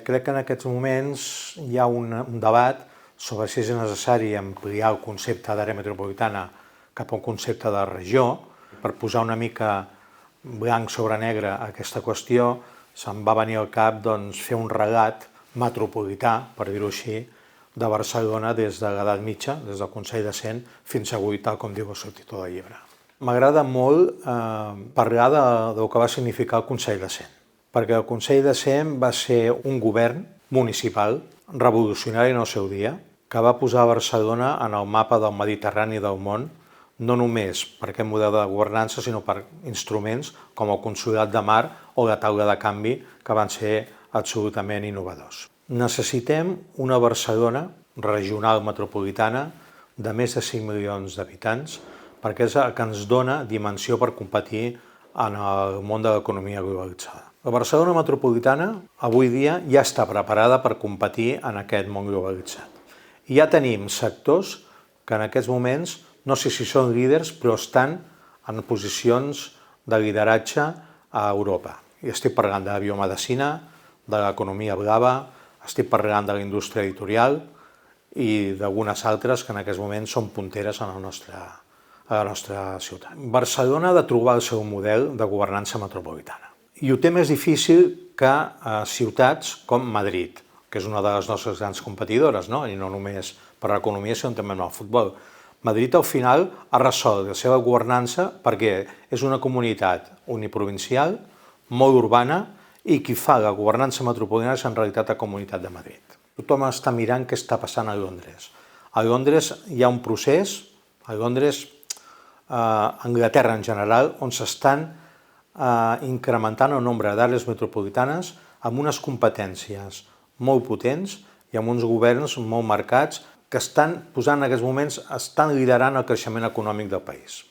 crec que en aquests moments hi ha un debat sobre si és necessari ampliar el concepte d'àrea metropolitana cap a un concepte de regió. Per posar una mica blanc sobre negre a aquesta qüestió, se'm va venir al cap fer un relat metropolità, per dir-ho així, de Barcelona des de l'edat mitja, des del Consell de Cent fins avui, tal com diu el subtítol del llibre. M'agrada molt parlar del que va significar el Consell de Cent, perquè el Consell de Cent va ser un govern municipal revolucionari en el seu dia, que va posar Barcelona en el mapa del Mediterrani del món, no només per aquest model de governança, sinó per instruments com el Consolat de Mar o la taula de canvi, que van ser absolutament innovadors. Necessitem una Barcelona regional metropolitana de més de 5 milions d'habitants, perquè és el que ens dona dimensió per competir en el món de l'economia globalitzada. La Barcelona metropolitana avui dia ja està preparada per competir en aquest món globalitzat. I ja tenim sectors que en aquests moments, no sé si són líders, però estan en posicions de lideratge a Europa. I estic parlant de la biomedicina, de l'economia blava, estic parlant de la indústria editorial i d'algunes altres que en aquests moments són punteres a la nostra ciutat. Barcelona ha de trobar el seu model de governança metropolitana. I ho té més difícil que ciutats com Madrid, que és una de les nostres grans competidores, i no només per l'economia, sinó també en el futbol. Madrid, al final, ha resolt la seva governança perquè és una comunitat uniprovincial, molt urbana, i qui fa la governança metropolitana és en realitat la Comunitat de Madrid. Tothom està mirant què està passant a Londres. A Londres hi ha un procés, a Londres, a Anglaterra en general, on s'estan incrementant el nombre d'àrees metropolitanes amb unes competències molt potents i amb uns governs molt marcats que estan posant en aquests moments, estan liderant el creixement econòmic del país.